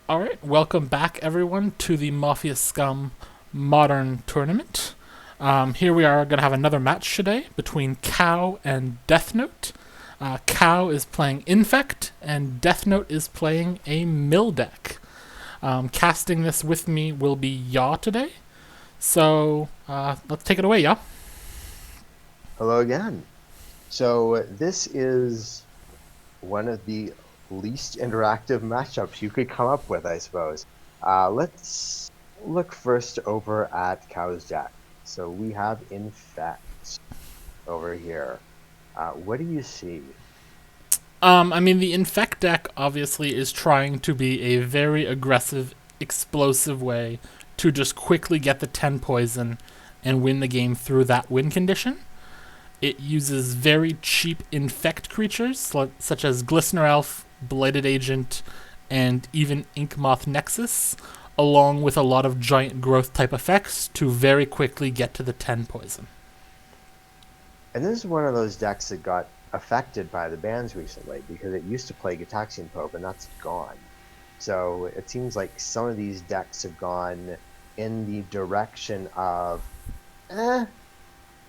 All right, welcome back, everyone, to the Mafia Scum Modern Tournament. Here we are going to have another match today between Cow and DeathNote. Cow is playing Infect, and DeathNote is playing a mill deck. Casting this with me will be Yaw today. So let's take it away, Yaw. Hello again. So this is one of the least interactive matchups you could come up with, I suppose. Let's look first over at Cow's deck. So we have Infect over here. What do you see? The Infect deck obviously is trying to be a very aggressive, explosive way to just quickly get the 10 poison and win the game through that win condition. It uses very cheap Infect creatures, such as Glistener Elf, Blighted Agent, and even Inkmoth Nexus, along with a lot of giant growth type effects to very quickly get to the 10 poison. And this is one of those decks that got affected by the bans recently because it used to play Gitaxian Pope and that's gone. So it seems like some of these decks have gone in the direction of, well,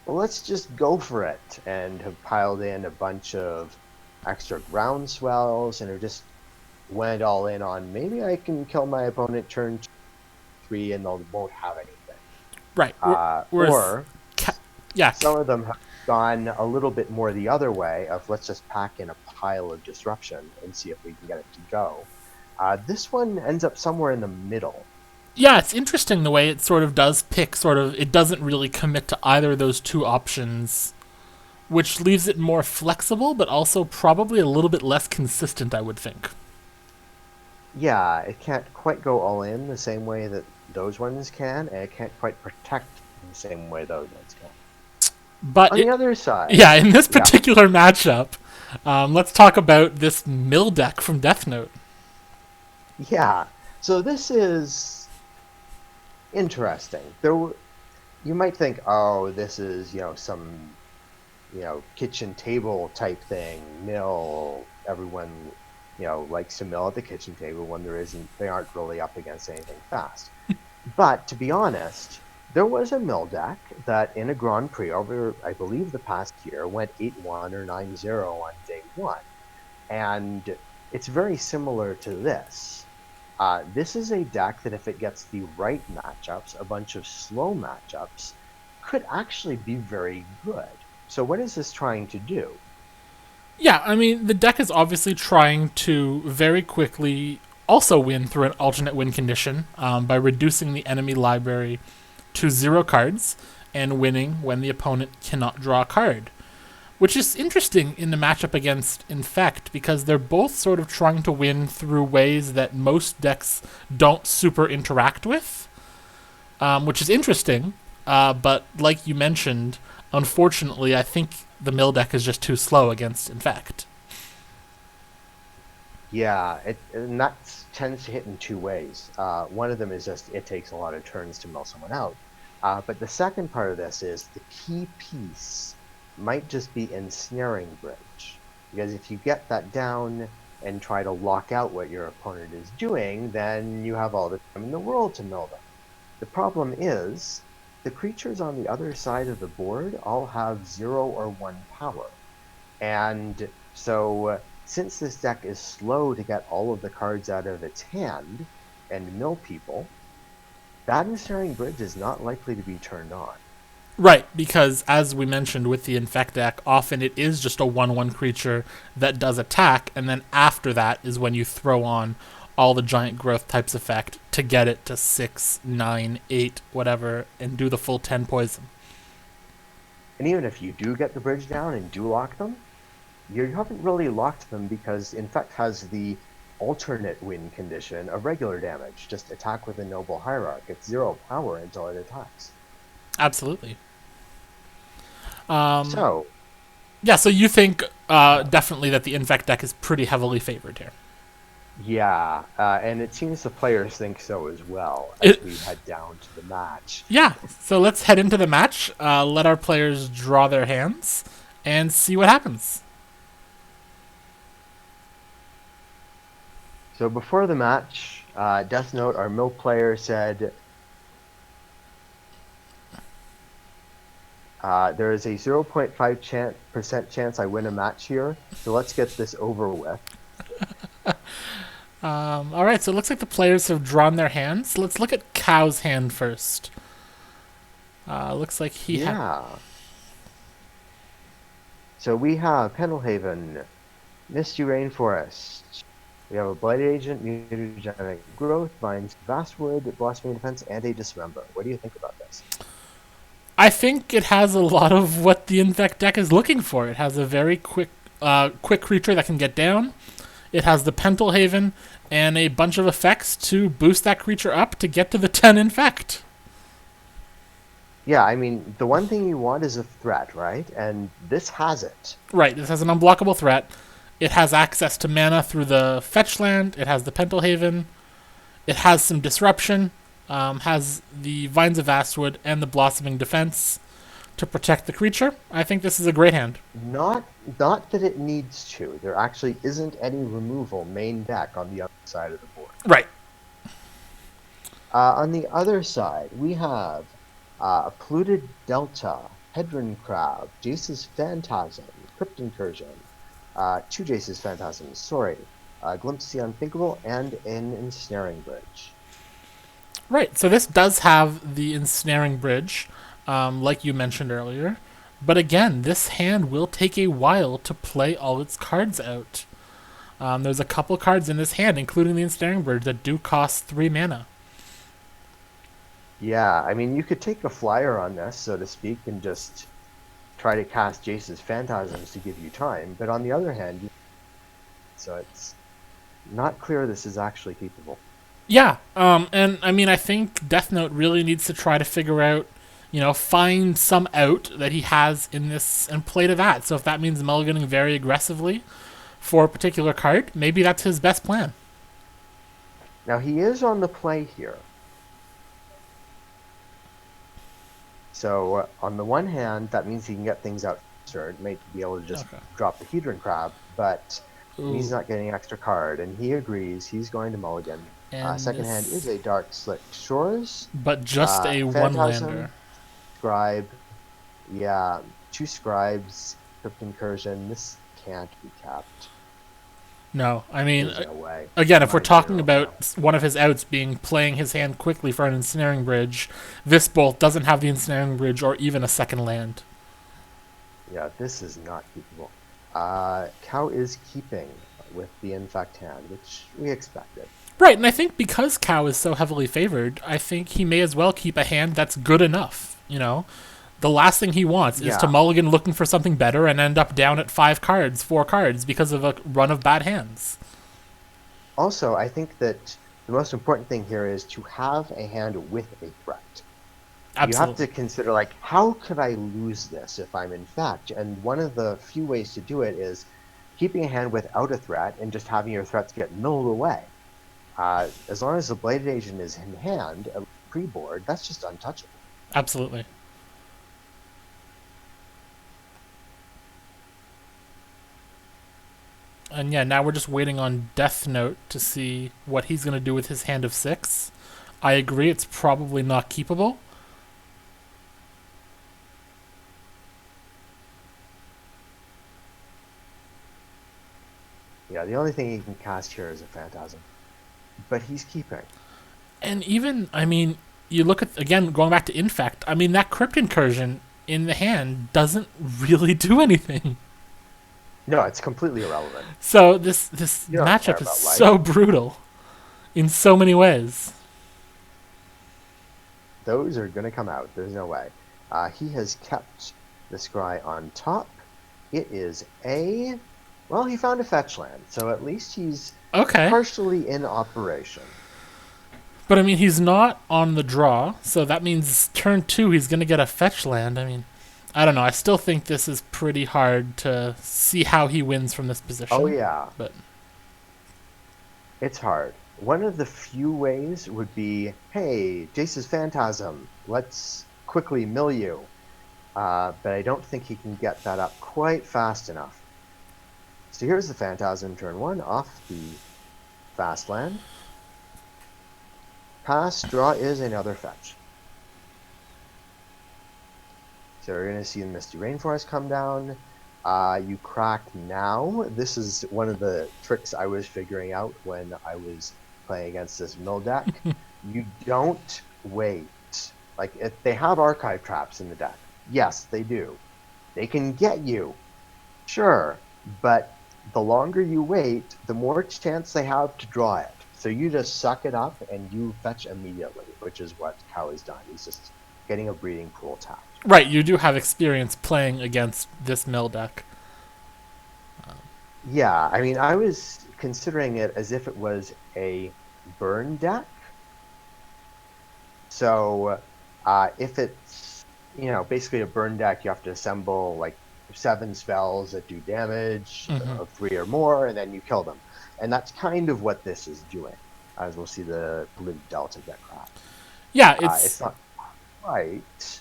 let's just go for it, and have piled in a bunch of extra ground swells and have just went all in on maybe I can kill my opponent turn 3 and they won't have anything. Right. Or yeah. Some of them have gone a little bit more the other way of let's just pack in a pile of disruption and see if we can get it to go. This one ends up somewhere in the middle. Yeah, it's interesting the way it sort of does pick it doesn't really commit to either of those two options, which leaves it more flexible, but also probably a little bit less consistent, I would think. Yeah, it can't quite go all in the same way that those ones can, and it can't quite protect in the same way those ones can. But on the other side, yeah, in this particular matchup, let's talk about this mill deck from DeathNote. Yeah, so this is interesting. You might think, oh, this is some kitchen table type thing. Mill, everyone likes to mill at the kitchen table when they aren't really up against anything fast. But to be honest, there was a mill deck that in a Grand Prix over, I believe, the past year went 8-1 or 9-0 on day one. And it's very similar to this. This is a deck that if it gets the right matchups, a bunch of slow matchups, could actually be very good. So what is this trying to do? Yeah, the deck is obviously trying to very quickly also win through an alternate win condition by reducing the enemy library to 0 cards and winning when the opponent cannot draw a card. Which is interesting in the matchup against Infect because they're both sort of trying to win through ways that most decks don't super interact with, which is interesting. But like you mentioned, unfortunately, I think the mill deck is just too slow against Infect. Yeah, and that tends to hit in two ways. One of them is just it takes a lot of turns to mill someone out. But the second part of this is the key piece might just be ensnaring bridge. Because if you get that down and try to lock out what your opponent is doing, then you have all the time in the world to mill them. The problem is the creatures on the other side of the board all have 0 or 1 power. And so since this deck is slow to get all of the cards out of its hand and mill people, that ensnaring bridge is not likely to be turned on. Right, because as we mentioned with the Infect deck, often it is just a 1/1 creature that does attack, and then after that is when you throw on all the giant growth types effect to get it to 6, 9, 8, whatever, and do the full 10 poison. And even if you do get the bridge down and do lock them, you haven't really locked them because Infect has the alternate win condition of regular damage. Just attack with a Noble Hierarch. It's 0 power until it attacks. Absolutely. So, Yeah, so you think definitely that the Infect deck is pretty heavily favored here. yeah, and it seems the players think so as well as we head down to the match. Yeah, so let's head into the match, let our players draw their hands, and see what happens. So before the match, DeathNote, our mill player, said there is a 0.5% chance I win a match here, so let's get this over with. All right, so it looks like the players have drawn their hands. Let's look at Cow's hand first. Looks like he had. Yeah. So we have Pendlehaven, Misty Rainforest. We have a Blight Agent, Mutagenic Growth, Vines, Vastwood, Blossoming Defense, and a Dismember. What do you think about this? I think it has a lot of what the Infect deck is looking for. It has a very quick creature that can get down. It has the Pendlehaven and a bunch of effects to boost that creature up to get to the 10 Infect. Yeah, I mean, the one thing you want is a threat, right? And this has it. Right, this has an unblockable threat. It has access to mana through the fetch land. It has the Pendlehaven. It has some disruption. Has the Vines of Vastwood and the Blossoming Defense to protect the creature. I think this is a great hand. Not that it needs to. There actually isn't any removal main deck on the other side of the board. Right. On the other side, we have a Polluted Delta, Hedron Crab, Jace's Phantasm, Crypt Incursion, two Jace's Phantasms, sorry, Glimpse of the Unthinkable, and an Ensnaring Bridge. Right, so this does have the Ensnaring Bridge, like you mentioned earlier. But again, this hand will take a while to play all its cards out. There's a couple cards in this hand, including the Ensnaring Bridge, that do cost 3 mana. Yeah, I mean, you could take a flyer on this, so to speak, and just try to cast Jace's Phantasms to give you time. But on the other hand, so it's not clear this is actually capable. Yeah, and I mean, I think DeathNote really needs to try to figure out, find some out that he has in this and play to that. So if that means mulliganing very aggressively for a particular card, maybe that's his best plan. Now, he is on the play here. So on the one hand, that means he can get things out faster. It may be able to just drop the Hedron Crab, but he's not getting an extra card, and he agrees. He's going to mulligan. Second hand is a Dark Slick Shores. But just a one-lander. Scribe. Yeah, 2 Scribes, Crypt Incursion. This can't be capped. No, I mean, no way. Again, if we're talking about one of his outs being playing his hand quickly for an Ensnaring Bridge, this bolt doesn't have the Ensnaring Bridge or even a second land. Yeah, this is not keepable. Cow is keeping with the Infect hand, which we expected. Right, and I think because Cow is so heavily favored, I think he may as well keep a hand that's good enough, The last thing he wants is to mulligan looking for something better and end up down at 4 cards, because of a run of bad hands. Also, I think that the most important thing here is to have a hand with a threat. Absolutely. You have to consider, how could I lose this if I'm Infect? And one of the few ways to do it is keeping a hand without a threat and just having your threats get milled away. As long as the Bladed Agent is in hand, pre-board, that's just untouchable. Absolutely. And yeah, now we're just waiting on DeathNote to see what he's going to do with his hand of 6. I agree, it's probably not keepable. Yeah, the only thing he can cast here is a Phantasm. But he's keeping. And even, you look at, again, going back to Infect, that Crypt Incursion in the hand doesn't really do anything. No, it's completely irrelevant. So this matchup is so brutal in so many ways. Those are going to come out. There's no way. He has kept the Scry on top. It is he found a fetch land, so at least he's partially in operation. But he's not on the draw, so that means turn 2 he's going to get a fetch land. I don't know. I still think this is pretty hard to see how he wins from this position. Oh, yeah. But it's hard. One of the few ways would be, hey, Jace's Phantasm, let's quickly mill you. But I don't think he can get that up quite fast enough. So here's the Phantasm turn 1 off the fast land. pass. Draw is another fetch. So we're going to see the Misty Rainforest come down. You crack now. This is one of the tricks I was figuring out when I was playing against this mill deck. You don't wait. Like, if they have archive traps in the deck. Yes, they do. They can get you. Sure. But the longer you wait, the more chance they have to draw it. So you just suck it up and you fetch immediately, which is what Cow has done. He's just getting a breeding pool tapped. Right, you do have experience playing against this mill deck. Yeah, I mean, I was considering it as if it was a burn deck. So if it's, basically a burn deck, you have to assemble like 7 spells that do damage of 3 or more, and then you kill them. And that's kind of what this is doing, as we'll see the blue delta get cracked. Yeah, it's not quite.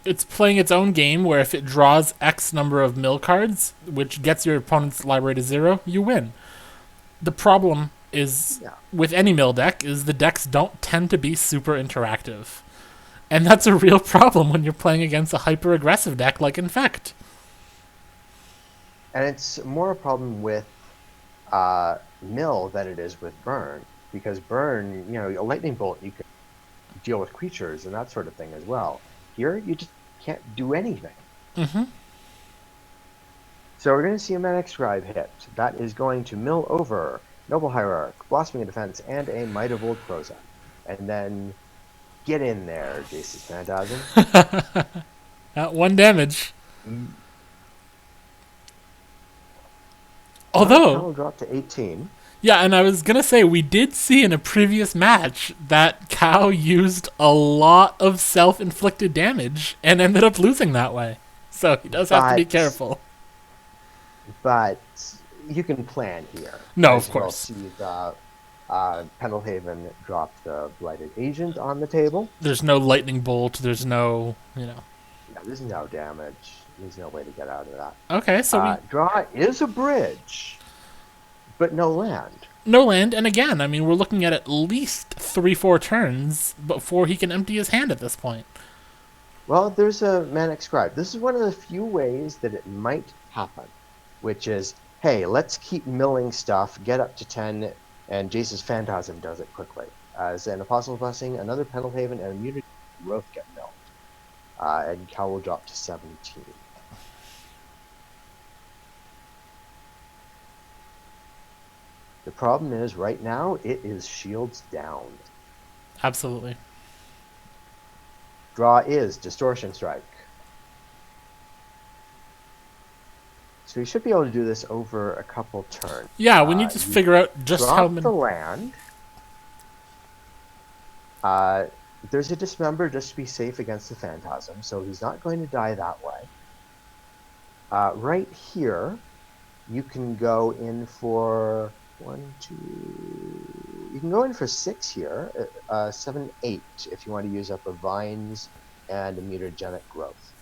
It's playing its own game where if it draws X number of mill cards, which gets your opponent's library to 0, you win. The problem is, with any mill deck, is the decks don't tend to be super interactive. And that's a real problem when you're playing against a hyper-aggressive deck like Infect. And it's more a problem with mill than it is with burn. Because burn, a lightning bolt, you can deal with creatures and that sort of thing as well. Here, you just can't do anything. So we're going to see a Manic Scribe hit. That is going to mill over Noble Hierarch, Blossoming Defense, and a Might of Old Crozet. And then get in there, Jace's Phantasm. At 1 damage. Although... I'll drop to 18. Yeah, and I was going to say, we did see in a previous match that Cow used a lot of self-inflicted damage and ended up losing that way. So he does have to be careful. But you can plan here. No, of course. You'll see the Pendlehaven drop the Blighted Agent on the table. There's no Lightning Bolt, there's no, Yeah, there's no damage. There's no way to get out of that. Okay, so draw is a bridge. But no land. No land, and again, I mean, we're looking at least 3-4 turns before he can empty his hand at this point. Well, there's a Manic Scribe. This is one of the few ways that it might happen, which is, hey, let's keep milling stuff, get up to 10, and Jace's Phantasm does it quickly. As an Apostle's Blessing, another Pendlehaven, and a Muted Growth get milled. And Cal will drop to 17. The problem is, right now, it is shields down. Absolutely. Draw is Distortion Strike. So you should be able to do this over a couple turns. Yeah, we need to figure out just how many... the land. There's a Dismember just to be safe against the Phantasm, so he's not going to die that way. Right here, you can go in for... 1, 2... You can go in for 6 here, 7, 8, if you want to use up a Vines and a Mutagenic Growth.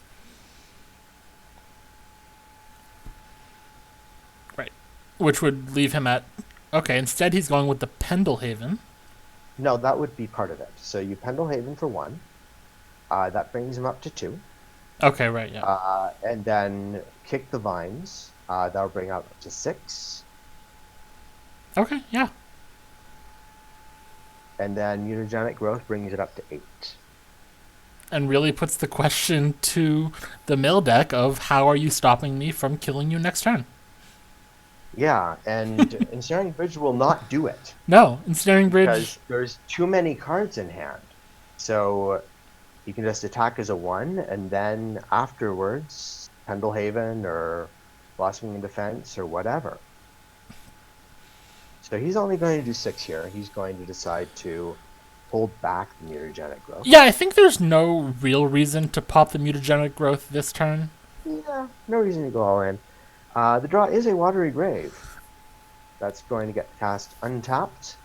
Right. Which would leave him at... Okay, instead he's going with the Pendlehaven. No, that would be part of it. So you Pendlehaven for 1. That brings him up to 2. Okay, right, yeah. And then kick the Vines. That'll bring up to 6. Okay, yeah. And then Mutagenic Growth brings it up to 8. And really puts the question to the mill deck of how are you stopping me from killing you next turn? Yeah, and Ensnaring Bridge will not do it. No, Ensnaring Bridge... Because there's too many cards in hand. So you can just attack as a 1, and then afterwards, Pendlehaven or Blossoming Defense or whatever. So he's only going to do 6 here. He's going to decide to hold back the Mutagenic Growth. Yeah, I think there's no real reason to pop the Mutagenic Growth this turn. Yeah, no reason to go all in. The draw is a Watery Grave. That's going to get cast untapped.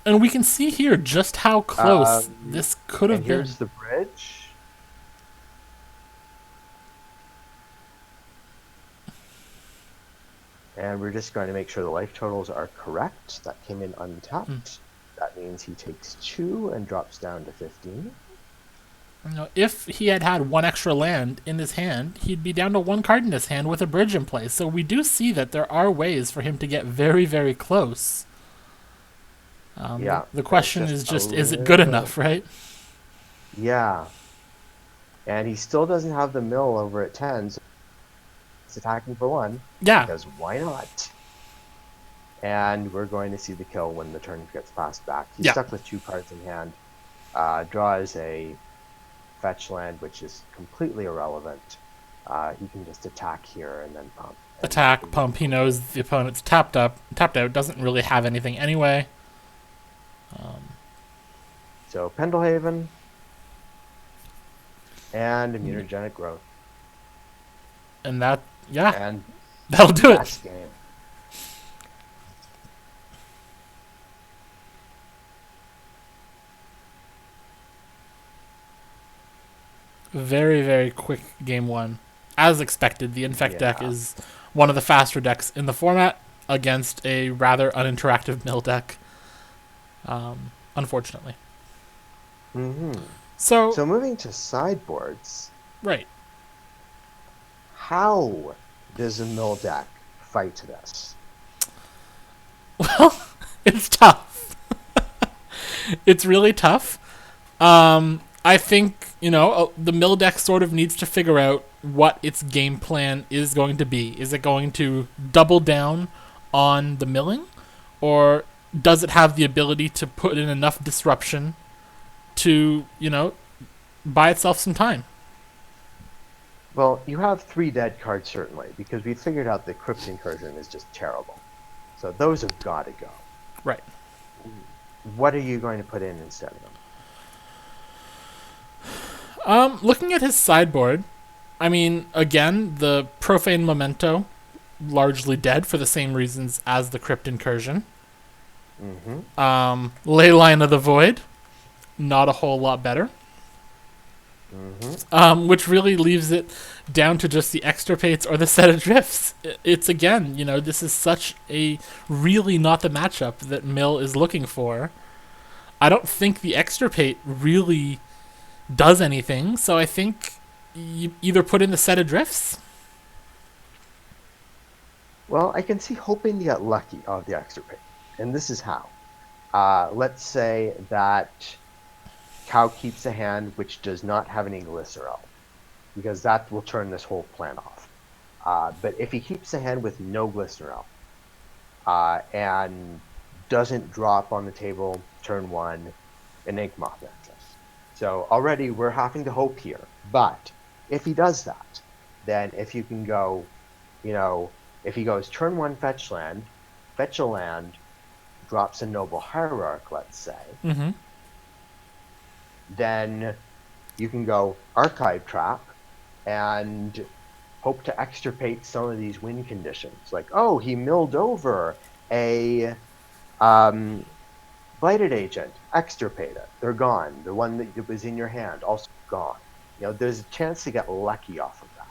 And we can see here just how close this could have been. Here's the bridge. And we're just going to make sure the life totals are correct. That came in untapped. That means he takes 2 and drops down to 15. If he had had one extra land in his hand, he'd be down to 1 card in his hand with a bridge in place. So we do see that there are ways for him to get very, very close. Yeah. The question is just, is it good enough, right? Yeah. And he still doesn't have the mill over at 10, so he's attacking for 1. Yeah. Because why not? And we're going to see the kill when the turn gets passed back. He's stuck with 2 cards in hand. Draws a fetch land, which is completely irrelevant. He can just attack here and then pump. Attack, pump. He knows the opponent's tapped out. Doesn't really have anything anyway. So Pendlehaven and immunogenic growth. And that, and that'll do it. Game. Very, very quick game 1. As expected, the Infect deck is one of the faster decks in the format against a rather uninteractive mill deck. Unfortunately. Mm-hmm. So moving to sideboards. Right. How does a mill deck fight this? Well, it's tough. It's really tough. I think, the mill deck sort of needs to figure out what its game plan is going to be. Is it going to double down on the milling? Or does it have the ability to put in enough disruption to, buy itself some time? Well, you have 3 dead cards, certainly, because we figured out that Crypt Incursion is just terrible. So those have got to go. Right. What are you going to put in instead of them? Looking at his sideboard, I mean, again, the Profane Memento, largely dead for the same reasons as the Crypt Incursion. Mm-hmm. Leyline of the Void, not a whole lot better. Mm-hmm. Which really leaves it down to just the Extirpates or the Set of Drifts. It's, again, this is such a really not the matchup that Mill is looking for. I don't think the Extirpate really does anything, so I think you either put in the Set of Drifts. Well, I can see hoping to get lucky of the Extirpate, and this is how. Let's say that Cow keeps a hand which does not have any Glycerol, because that will turn this whole plan off. But if he keeps a hand with no Glycerol, and doesn't drop on the table turn 1, Enigma Access. So already we're having to hope here. But if he does that, then if you can go, if he goes turn 1 fetch a land, drops a Noble Hierarch, let's say, then you can go Archive Trap and hope to extirpate some of these win conditions. Like, oh, he milled over a Blighted Agent, extirpate it. They're gone. The one that was in your hand, also gone. There's a chance to get lucky off of that.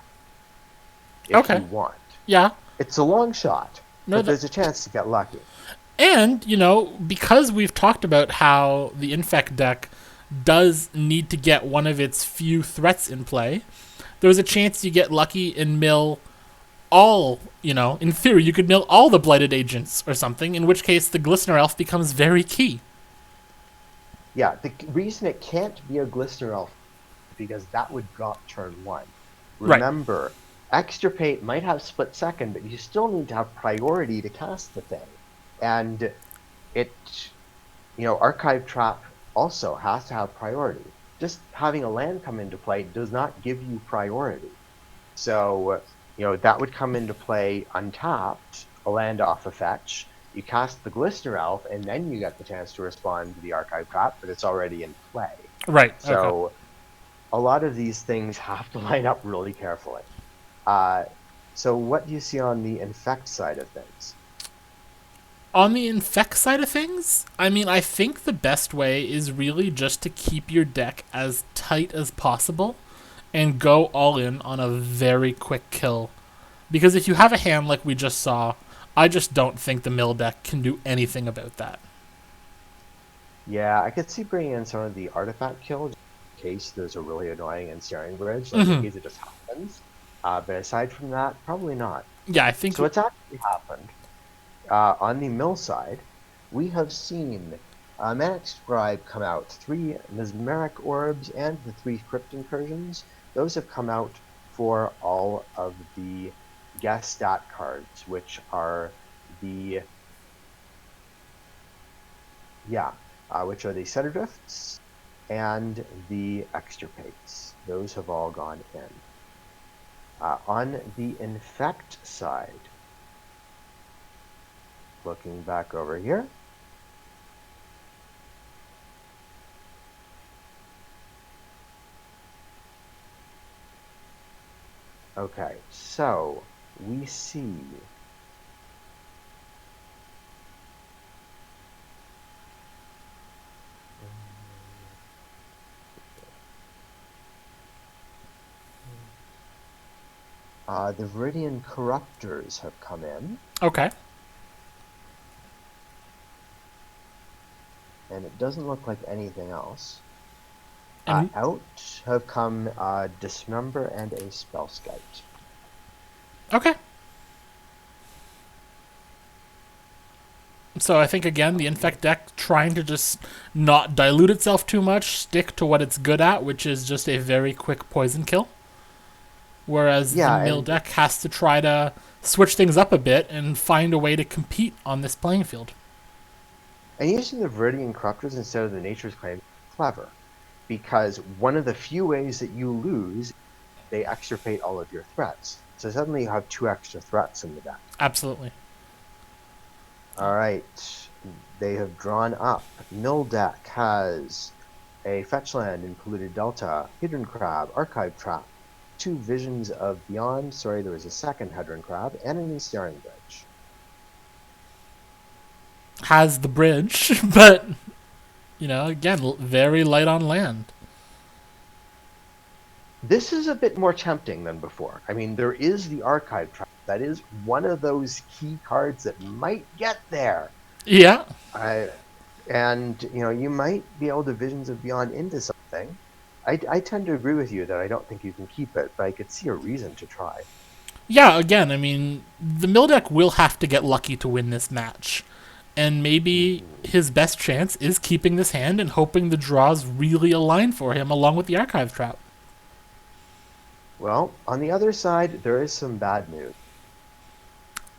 If you want. Yeah. It's a long shot, but there's a chance to get lucky. And, because we've talked about how the Infect deck does need to get one of its few threats in play, there's a chance you get lucky and mill all, in theory, you could mill all the Blighted Agents or something, in which case the Glistener Elf becomes very key. Yeah, the reason it can't be a Glistener Elf is because that would drop turn 1. Remember, Extirpate might have split second, but you still need to have priority to cast the thing. And Archive Trap also has to have priority. Just having a land come into play does not give you priority. So, that would come into play untapped, a land off a fetch. You cast the Glistener Elf, and then you get the chance to respond to the Archive Trap, but it's already in play. Right. So, a lot of these things have to line up really carefully. So what do you see on the Infect side of things? On the Infect side of things, I mean, I think the best way is really just to keep your deck as tight as possible and go all in on a very quick kill. Because if you have a hand like we just saw, I just don't think the mill deck can do anything about that. Yeah, I could see bringing in some of the artifact kill just in case there's a really annoying ensnaring bridge, like in Hmm. case it just happens. But aside from that, probably not. Yeah, I think. So what's actually happened on the mill side, we have seen Manic Scribe come out, 3 Mesmeric Orbs and the 3 Crypt Incursions. Those have come out for all of the guest stat cards, which are the, yeah, which are the Setter Drifts and the Extirpates. Those have all gone in. On the Infect side, looking back over here, okay, so we see the Viridian Corruptors have come in, Okay. and it doesn't look like anything else. And Out have come Dismember and a Spell Scout. okay. So I think again the infect deck trying to just not dilute itself too much, stick to what it's good at, which is just a very quick poison kill. Whereas the Yeah, mill and deck has to try to switch things up a bit and find a way to compete on this playing field. using the Viridian Corruptors instead of the Nature's Claim is clever, because one of the few ways that you lose, they extirpate all of your threats. So suddenly you have 2 extra threats in the deck. Absolutely. All right, they have drawn up. Mill deck has a fetch land in Polluted Delta, Hidden Crab, Archive Trap, 2 Visions of Beyond. Sorry, there was a second Hidden Crab and an Ensnaring Bridge. Has the bridge, but again, very light on land. This is a bit more tempting than before. I mean, there is the Archive Trap. That is one of those key cards that might get there. Yeah. I, and you might be able to Visions of Beyond into something. I tend to agree with you that I don't think you can keep it, but I could see a reason to try. Yeah, again, I mean, the mill deck will have to get lucky to win this match. And maybe Mhm. his best chance is keeping this hand and hoping the draws really align for him along with the archive trap. Well, on the other side, there is some bad news.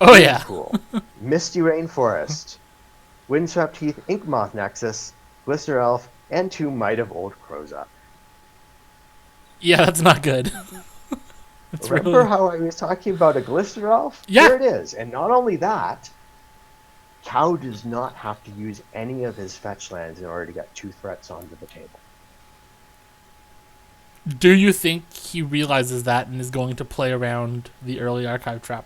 Oh, Field yeah. Pool, Misty Rainforest, Windswept Heath, Inkmoth Nexus, Glister Elf, and 2 Might of Old Croza. Yeah, that's not good. It's Remember really. how I was talking about a Glister Elf? Yeah. Here it is. And not only that, Cow does not have to use any of his fetch lands in order to get 2 threats onto the table. Do you think he realizes that and is going to play around the early archive trap?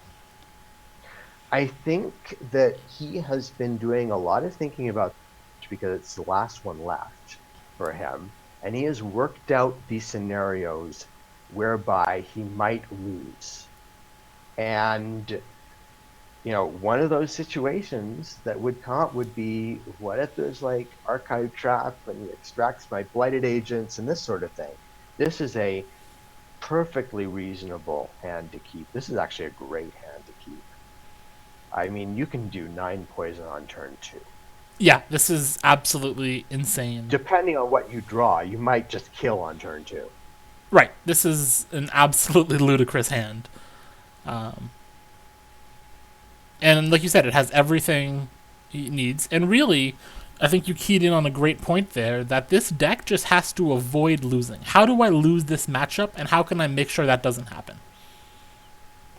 I think that he has been doing a lot of thinking about because it's the last one left for him, and he has worked out these scenarios whereby he might lose. And one of those situations that would come up would be, what if there's like Archive Trap and he extracts my Blighted Agents and this sort of thing. This is a perfectly reasonable hand to keep. This is actually a great hand to keep. I mean, you can do 9 poison on turn 2. Yeah, this is absolutely insane. Depending on what you draw, you might just kill on turn 2. Right, this is an absolutely ludicrous hand. Um, and like you said, it has everything he needs. And really, I think you keyed in on a great point there that this deck just has to avoid losing. How do I lose this matchup, and how can I make sure that doesn't happen?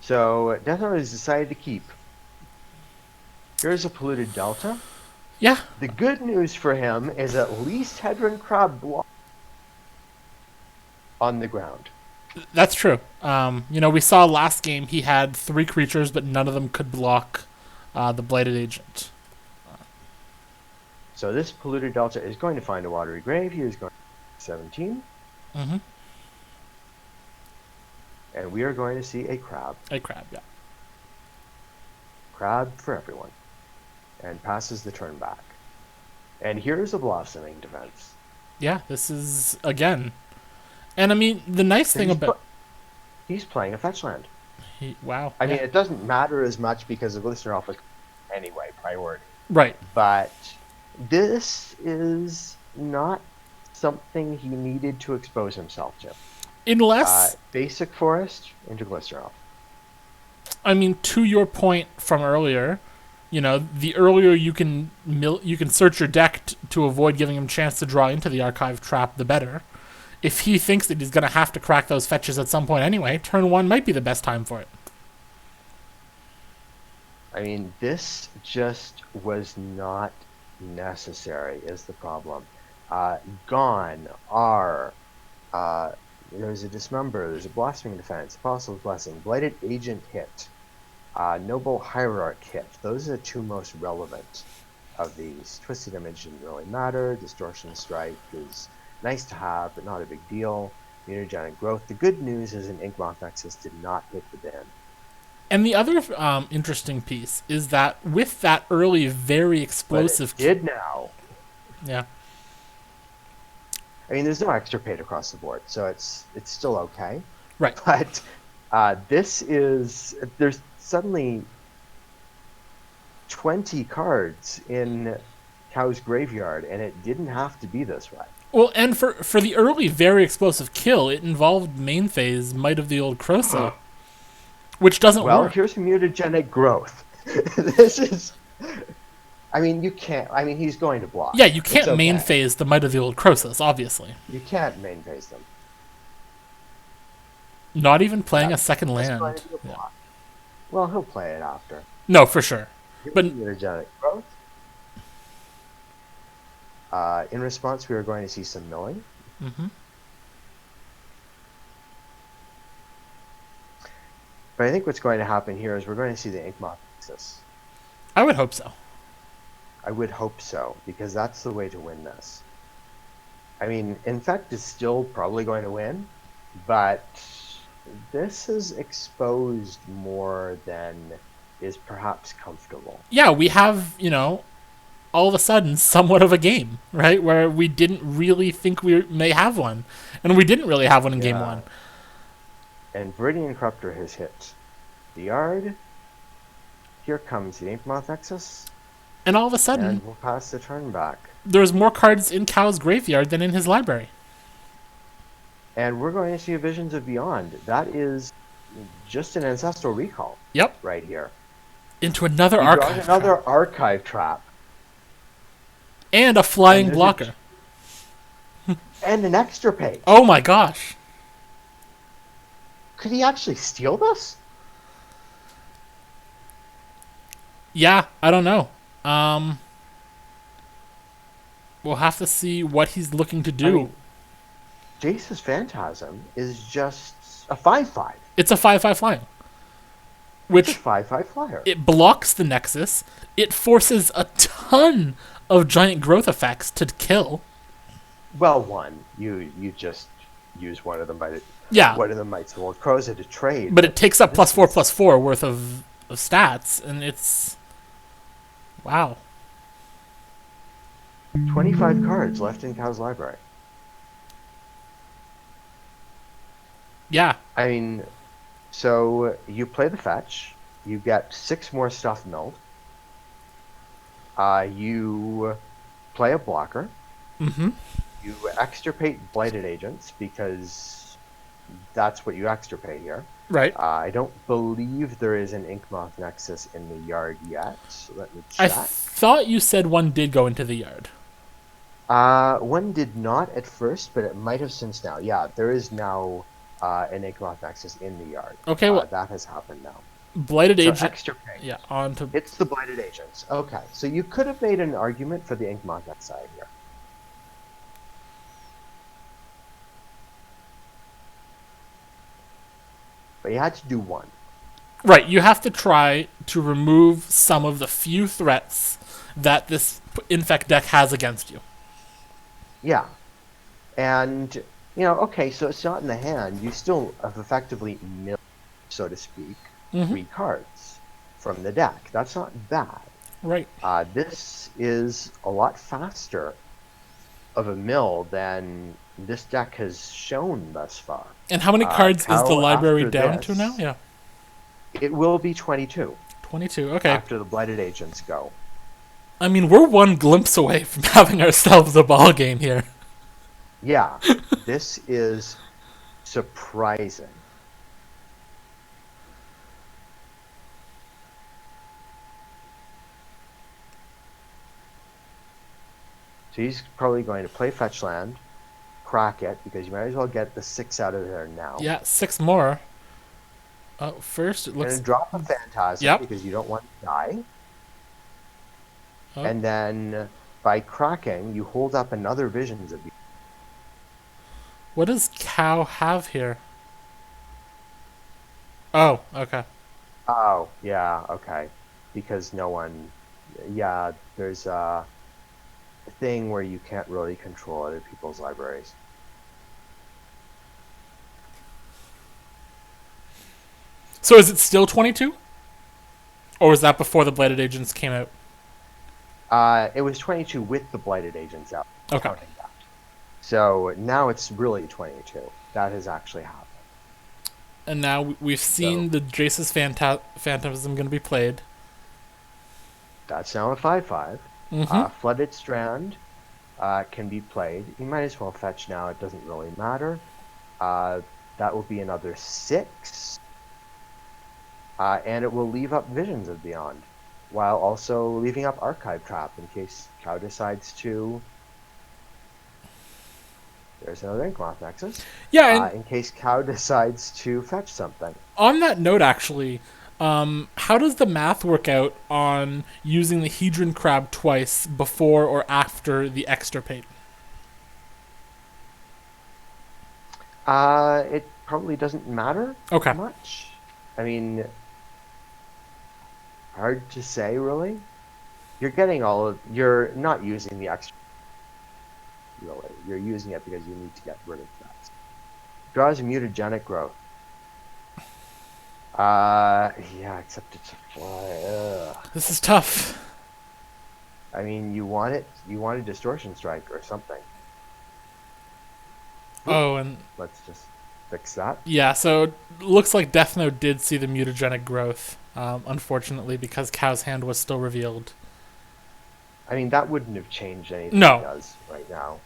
So DeathNote has decided to keep. Here's a Polluted Delta. Yeah, The good news for him is at least Hedron Crab block on the ground. that's true. We saw last game he had 3 creatures, but none of them could block the Blighted Agent. So this Polluted Delta is going to find a Watery Grave. He is going to 17. Mm-hmm. And we are going to see a crab. A crab, yeah. Crab for everyone. And passes the turn back. And here's a blossoming defense. Yeah, this is again. And I mean, the nice So thing about he's playing a fetch land. wow, I yeah. mean, it doesn't matter as much because the Glistener Alpha anyway, priority. Right. But this is not something he needed to expose himself to. Unless Basic Forest into Glistener Alpha. I mean, to your point from earlier, the earlier you can search your deck to avoid giving him a chance to draw into the archive trap, the better. If he thinks that he's going to have to crack those fetches at some point anyway, turn 1 might be the best time for it. I mean, this just was not necessary is the problem. Gone are, there's a Dismember, there's a Blossoming Defense, Apostle's Blessing, Blighted Agent hit, Noble Hierarch hit. Those are the 2 most relevant of these. Twisted Image didn't really matter. Distortion Strike is nice to have, but not a big deal. Mutagenic Growth. The good news is an Inkmoth Nexus did not hit the bin. And the other interesting piece is that with that early, very explosive... But it did now. Yeah. I mean, there's no extirpate across the board, so it's still okay. Right. But this is... There's suddenly 20 cards in Cow's Graveyard, and it didn't have to be this way. Well, and for the early, very explosive kill, it involved main phase Might of the Old Krosa, which doesn't work. Well, here's Mutagenic Growth. This is... I mean, you can't... I mean, he's going to block. Yeah, you can't main phase the Might of the Old Krosas, obviously. You can't main phase them. Not even playing a second land. Yeah. Well, he'll play it after. No, for sure. But Mutagenic Growth. In response, we are going to see some milling. Mm-hmm. But I think what's going to happen here is we're going to see the Inkmoth Nexus. I would hope so. I would hope so, because that's the way to win this. I mean, Infect is still probably going to win, but this is exposed more than is perhaps comfortable. Yeah, we have, all of a sudden, somewhat of a game, right? Where we didn't really think we may have one. And we didn't really have one in game 1. And Viridian Corruptor has hit the yard. Here comes the Inkmoth Nexus. And all of a sudden... And we'll pass the turn back. There's more cards in Cow's Graveyard than in his library. And we're going to see a Visions of Beyond. That is just an Ancestral Recall. Yep. Right here. Into another archive trap. Another archive trap. And a flying blocker. And an extirpate. Oh my gosh. Could he actually steal this? Yeah, I don't know. We'll have to see what he's looking to do. I mean, Jace's Phantasm is just a 5/5. It's a 5/5 flying. Which it's a 5/5 flyer. It blocks the Nexus. It forces a ton of giant growth effects to kill. Well, one. You just use one of them by the... Yeah. One of them Might Old Krosa to trade. But it takes up +4/+4 worth of stats, and it's... Wow. 25 cards left in Cow's library. Yeah. I mean, so you play the fetch, you get 6 more stuff milled, you play a blocker, you extirpate Blighted Agents, because that's what you extirpate here. Right. I don't believe there is an Inkmoth Nexus in the yard yet, so let me check. I thought you said one did go into the yard. One did not at first, but it might have since now. Yeah, there is now an Inkmoth Nexus in the yard. Okay, well... that has happened now. Blighted Agent... Extirpate. Yeah, on to... It's the Blighted Agents. Okay, so you could have made an argument for the Inkmoth Nexus side here. But you had to do one. Right, you have to try to remove some of the few threats that this Infect deck has against you. Yeah. And, okay, so it's not in the hand. You still have effectively milled, so to speak, 3 cards from the deck. That's not bad. Right. This is a lot faster of a mill than this deck has shown thus far. And how many cards is the Cow, library after down to now? this, Yeah. it will be 22 22. Okay. after the Blighted Agents go. I mean, we're one glimpse away from having ourselves a ball game here. Yeah, this is surprising. So he's probably going to play Fetch Land, crack it, because you might as well get the 6 out of there now. Yeah, 6 more. Oh, first it looks. And drop a Phantasm, Yep. because you don't want to die. Oh. And then by cracking, you hold up another Visions of you. What does Cow have here? Oh, okay. Oh, yeah, okay. Because no one. Yeah, there's a thing where you can't really control other people's libraries. So is it still 22? Or was that before the Blighted Agents came out? It was 22 with the Blighted Agents out. Okay. Counting that. So now it's really 22. That has actually happened. And now we've seen the Jace's Phantasm going to be played. That's now a 5/5. Flooded Strand can be played. You might as well fetch now. It doesn't really matter. That will be another 6. And it will leave up Visions of Beyond, while also leaving up Archive Trap in case Cow decides to. There's another Inkmoth Nexus. Yeah, and in case Cow decides to fetch something. on that note, actually, how does the math work out on using the Hedron Crab twice before or after the Extirpate? It probably doesn't matter Okay. much. I mean, hard to say, really. You're getting all of. You're not using the extra. Really, you're using it because you need to get rid of that. Draws a mutagenic growth. Yeah, except it's a fly. Ugh. This is tough. I mean, you want it. You want a distortion strike or something. Oh, and Let's just fix that. yeah, so it looks like DeathNote did see the mutagenic growth, unfortunately, because Cow's hand was still revealed. I mean, that wouldn't have changed anything No. it does right now.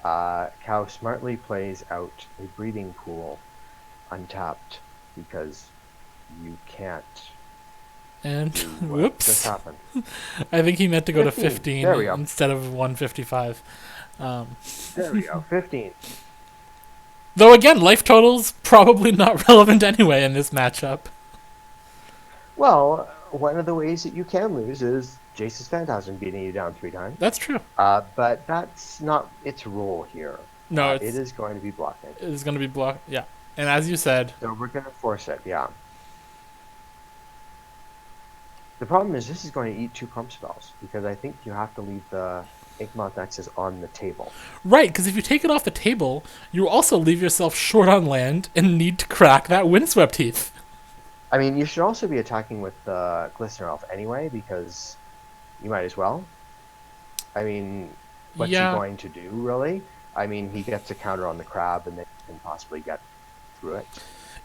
Cow smartly plays out a breeding pool untapped because you can't And do what whoops. just happened. I think he meant to go to 15. 15 There we go. instead of 155. There we go. 15. Though again, life totals probably not relevant anyway in this matchup. Well, one of the ways that you can lose is Jace's Phantasm beating you down 3 times. That's true. But that's not its role here. No, it is going to be blocking. It's going to be blocked. Yeah. And as you said, So we're going to force it, yeah. The problem is this is going to eat 2 pump spells, because I think you have to leave the Inkmoth Nexus on the table. right, because if you take it off the table, you also leave yourself short on land and need to crack that Windswept Heath. I mean, you should also be attacking with the Glistener Elf anyway, because you might as well. I mean, what's he going to do, really? I mean, he gets a counter on the crab, and then he can possibly get through it.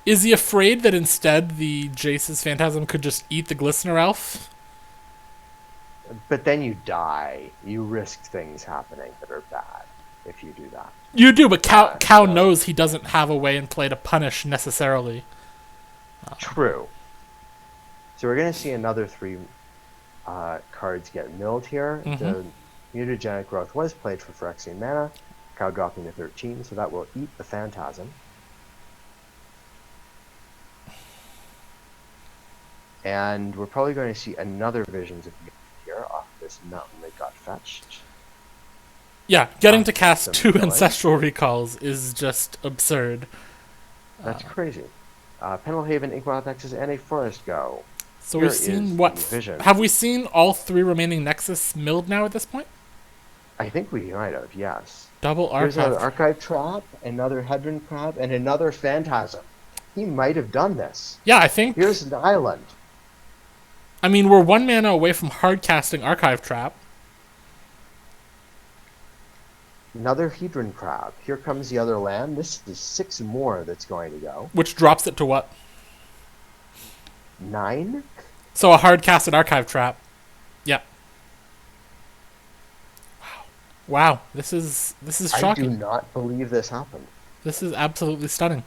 Is he afraid that instead the Jace's Phantasm could just eat the Glistener Elf? But then you die. You risk things happening that are bad if you do that. You do, but Cow knows he doesn't have a way in play to punish necessarily. True. So we're going to see another 3 cards get milled here. The Mutagenic Growth was played for Phyrexian mana. Cow dropping to 13, so that will eat the Phantasm. And we're probably going to see another Visions of Beyond here off this mountain that got fetched. Yeah, getting to cast some 2 killing. Ancestral Recalls is just absurd. That's crazy. Pendlehaven, Inkmoth Nexus, and a Forest Go. So Here we've seen is what? the Vision. Have we seen all 3 remaining Nexus milled now at this point? I think we might have, yes. Double There's another Archive. Archive Trap, another Hedron Crab, and another Phantasm. He might have done this. Yeah, I think. Here's an island. I mean, we're 1 mana away from hard casting Archive Trap. Another Hedron Crab. Here comes the other land. This is 6 more that's going to go. Which drops it to what? 9? So a hard casted Archive Trap. Yep. Wow. This is shocking. I do not believe this happened. This is absolutely stunning.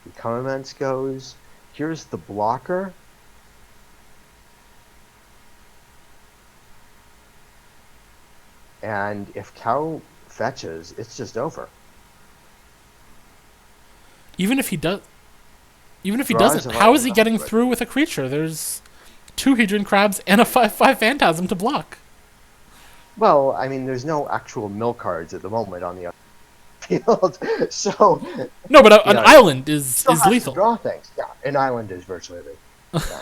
Become Immense goes. Here's the blocker. And if Cow fetches, it's just over. Even if he doesn't, Draws how is he another getting Vastwood. through with a creature? There's 2 Hedron Crabs and a 5/5 Phantasm to block. Well, I mean, there's no actual mill cards at the moment on the other field, so No, but an know, island is still has to lethal. draw things. Yeah, an island is virtually lethal.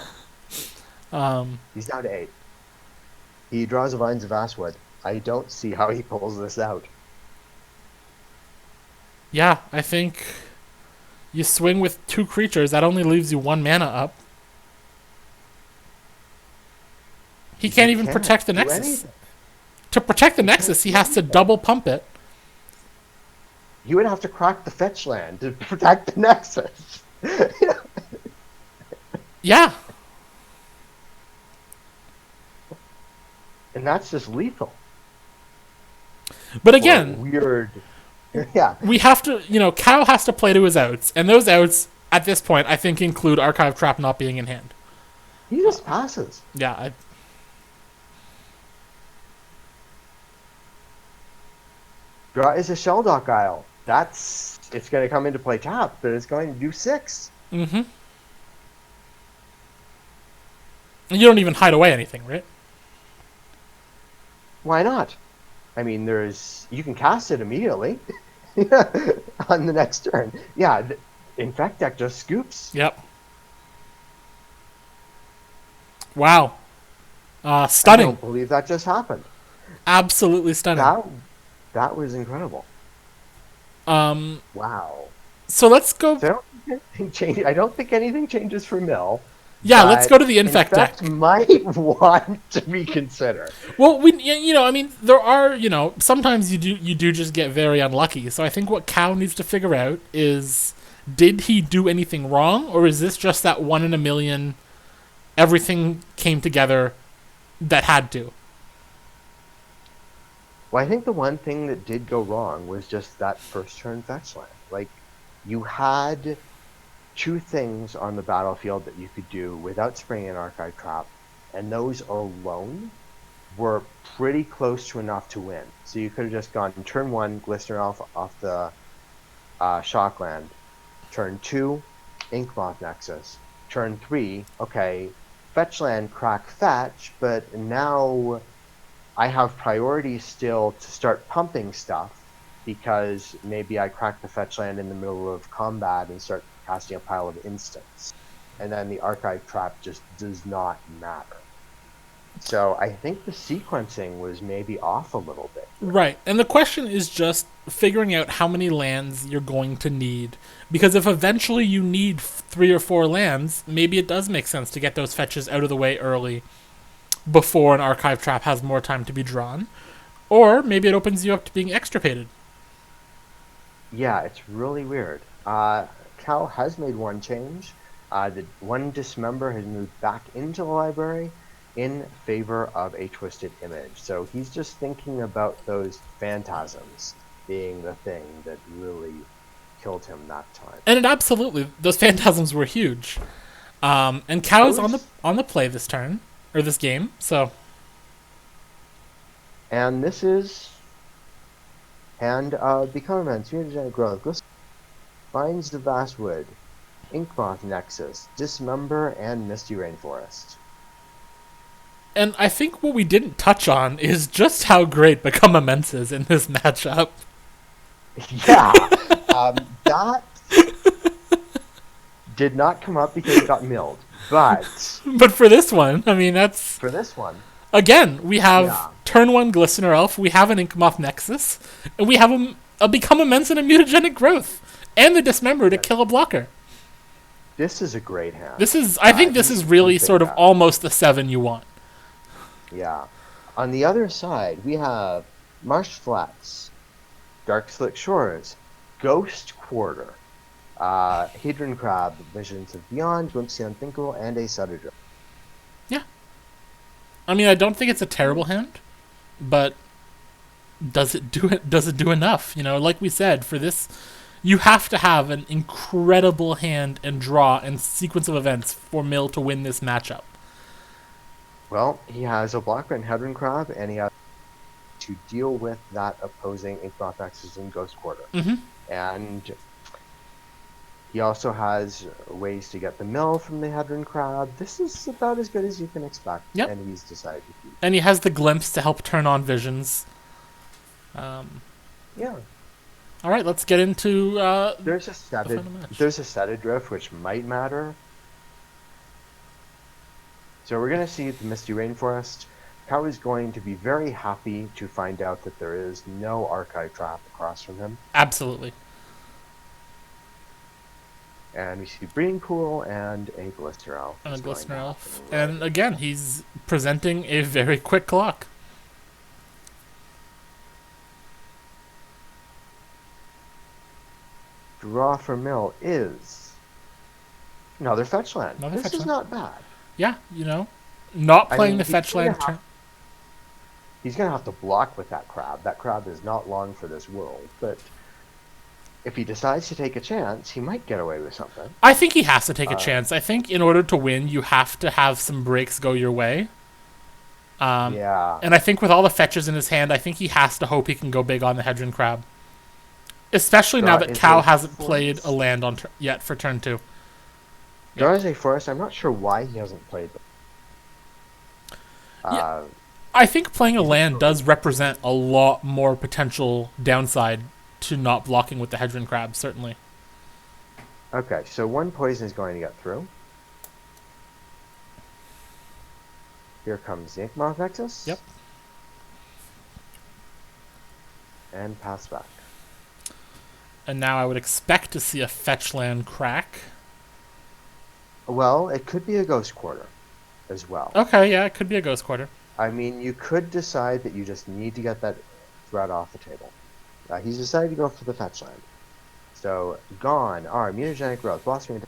Yeah. He's down to 8. He draws a Vines of Vastwood. I don't see how he pulls this out. Yeah, I think you swing with 2 creatures. That only leaves you 1 mana up. He can't even protect the do Nexus. anything. To protect the Nexus, he has to double pump it. You would have to crack the fetch land to protect the Nexus. Yeah. And that's just lethal. But again, Weird. Yeah. we have to, Cow has to play to his outs, and those outs, at this point, I think include Archive Trap not being in hand. He just passes. Yeah, Draw is a Shelldock Isle. It's going to come into play tapped, but it's going to do 6. mm-hmm. And you don't even hide away anything, right? Why not? I mean, you can cast it immediately on the next turn. Yeah, the Infect deck just scoops. Yep. Wow. Stunning. I don't believe that just happened. Absolutely stunning. That was incredible. Wow. So let's go. So I don't think anything changes for Mill. Yeah, let's go to the Infect deck. Might want to reconsider. Well, I mean, there are, sometimes you do just get very unlucky. So I think what Cow needs to figure out is, did he do anything wrong, or is this just that 1 in a million, everything came together that had to? Well, I think the one thing that did go wrong was just that first turn fetch land. Like, you had 2 things on the battlefield that you could do without spraying an Archive Trap, and those alone were pretty close to enough to win. So you could have just gone turn 1, Glistener off the Shockland. Turn 2, Inkmoth Nexus. Turn 3, okay, fetch land, crack fetch, but now I have priority still to start pumping stuff, because maybe I crack the fetch land in the middle of combat and start casting a pile of instants. And then the Archive Trap just does not matter. So I think the sequencing was maybe off a little bit. Right. And the question is just figuring out how many lands you're going to need. Because if eventually you need 3 or 4 lands, maybe it does make sense to get those fetches out of the way early before an Archive Trap has more time to be drawn. Or maybe it opens you up to being extirpated. Yeah, it's really weird. Cal has made one change. The one Dismember has moved back into the library in favor of a Twisted Image. So he's just thinking about those phantasms being the thing that really killed him that time. And it absolutely, those phantasms were huge. And Cow's on the play this turn, or this game, so. And this is Become Immense, Mutagenic Growth, Finds the Vastwood, Inkmoth Nexus, Dismember, and Misty Rainforest. And I think what we didn't touch on is just how great Become Immense is in this matchup. Yeah, that did not come up because it got milled, but for this one, I mean, that's... For this one. Again, we have turn 1 Glistener Elf, we have an Inkmoth Nexus, and we have a Become Immense and a Mutagenic Growth, and the Dismember to kill a blocker. This is a great hand. I think this He's is really keeping sort of that. almost the 7 you want. Yeah. On the other side, we have Marsh Flats, Dark Slick Shores, Ghost Quarter, Hadron Crab, Visions of Beyond, Glimpse the Unthinkable, and a Sutter Drift. Yeah. I mean, I don't think it's a terrible hand, but does it do it? Does it do enough? You know, like we said, for this, you have to have an incredible hand and draw and sequence of events for Mill to win this matchup. Well, he has a black red Hadron Crab, and he has to deal with that opposing Inkmoth Nexus in Ghost Quarter. Mm-hmm. And he also has ways to get the mill from the Hadron Crab. This is about as good as you can expect. Yep. And he's decided to keep. And he has the glimpse to help turn on visions. Yeah. All right, let's get into. There's a set adrift which might matter. So we're going to see the Misty Rainforest. Cow is going to be very happy to find out that there is no archive trap across from him. Absolutely. And we see Breeding Pool and a Glistener Elf. And a Glistener Elf. And again, he's presenting a very quick clock. Draw for Mill is another fetch land. This is not bad. Yeah, you know, not playing the fetch land turn. He's going to have to block with that crab. That crab is not long for this world, but if he decides to take a chance, he might get away with something. I think he has to take a chance. I think in order to win, you have to have some breaks go your way. Yeah. And I think with all the fetches in his hand, I think he has to hope he can go big on the Hedron Crab. Especially now that Cow hasn't played a land on yet for turn 2. Draw is a forest. I'm not sure why he hasn't played them. Yeah. I think playing a land does represent a lot more potential downside to not blocking with the Hedron Crab, certainly. Okay, so one poison is going to get through. Here comes the Inkmoth Nexus. Yep. And pass back. And now I would expect to see a fetch land crack. Well, it could be a Ghost Quarter as well. Okay, yeah, it could be a Ghost Quarter. I mean, you could decide that you just need to get that threat off the table. He's decided to go for the fetch land. So, gone are Mutagenic Growth, Blossoming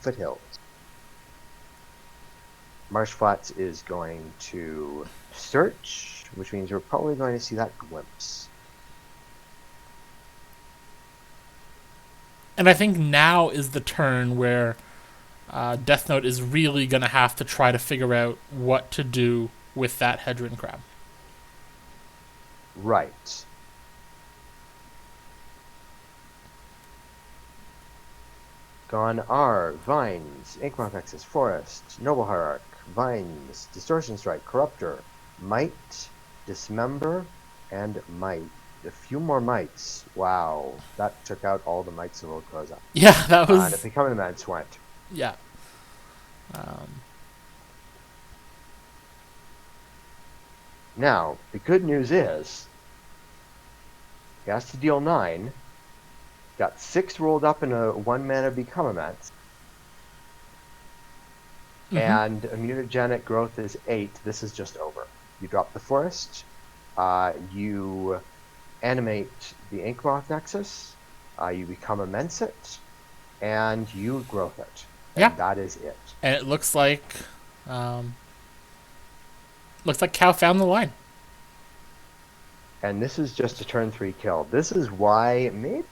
Foothills. Marsh Flats is going to search, which means we're probably going to see that glimpse. And I think now is the turn where DeathNote is really going to have to try to figure out what to do with that Hedron Crab. Right. Gone are Vines, Inkmoth Nexus, Forest, Noble Hierarch, Vines, Distortion Strike, Corruptor, Might, Dismember, and Might. A few more mites. Wow, that took out all the mites of Okoza. Yeah, that was. And if Becoming a Man went. Yeah. Now, the good news is, he has to deal 9. Got 6 rolled up in a 1-mana Become a Man. And Mutagenic Growth is 8. This is just over. You drop the Forest. You animate the Inkmoth Nexus, you become immense it, and you growth it. And yeah, that is it. And it looks like Cow found the line. And this is just a turn 3 kill. This is why maybe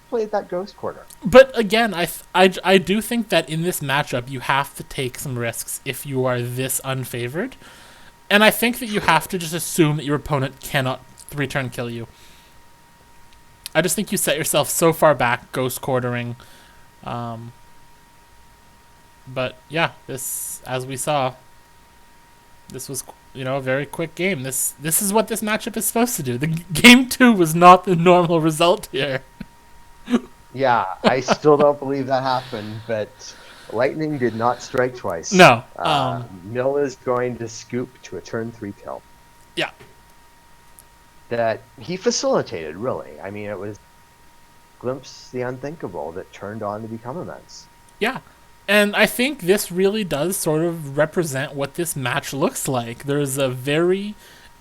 played that Ghost Quarter. But again, I do think that in this matchup you have to take some risks if you are this unfavored, and I think that you have to just assume that your opponent cannot 3-turn kill you. I just think you set yourself so far back, Ghost Quartering. But yeah, this, as we saw, this was, a very quick game. This is what this matchup is supposed to do. The game 2 was not the normal result here. Yeah, I still don't believe that happened, but lightning did not strike twice. No. Mill is going to scoop to a turn 3 kill. Yeah. That he facilitated, really. I mean, it was Glimpse the Unthinkable that turned on to Become Immense. Yeah. And I think this really does sort of represent what this match looks like. There's a very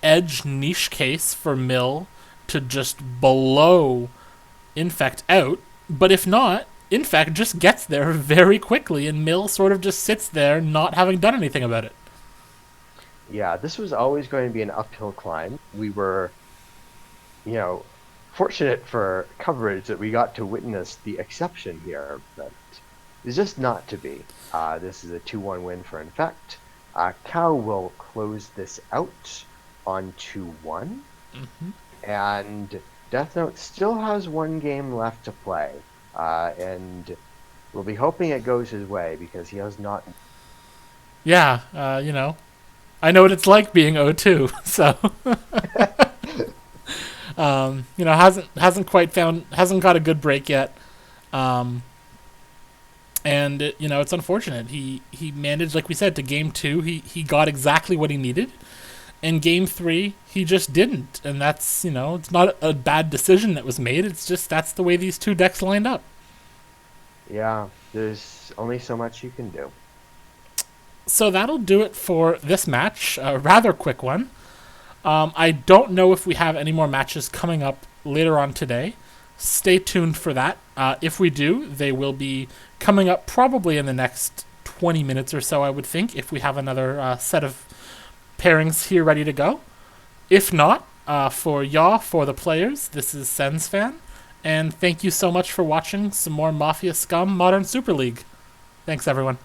edge niche case for Mill to just blow Infect out, but if not, Infect just gets there very quickly, and Mill sort of just sits there not having done anything about it. Yeah, this was always going to be an uphill climb. We were, you know, fortunate for coverage that we got to witness the exception here, but it's just not to be. This is a 2-1 win for Infect. Cow will close this out on 2-1. And DeathNote still has one game left to play. And we'll be hoping it goes his way because he has not. Yeah, I know what it's like being 0-2, so hasn't got a good break yet, and it's unfortunate. He managed, like we said, to game 2. He got exactly what he needed. In game 3, he just didn't, and that's it's not a bad decision that was made. It's just that's the way these two decks lined up. Yeah, there's only so much you can do. So that'll do it for this match. A rather quick one. I don't know if we have any more matches coming up later on today. Stay tuned for that. If we do, they will be coming up probably in the next 20 minutes or so, I would think, if we have another set of pairings here ready to go. If not, for the players, this is SensFan, and thank you so much for watching some more Mafia Scum Modern Super League. Thanks, everyone.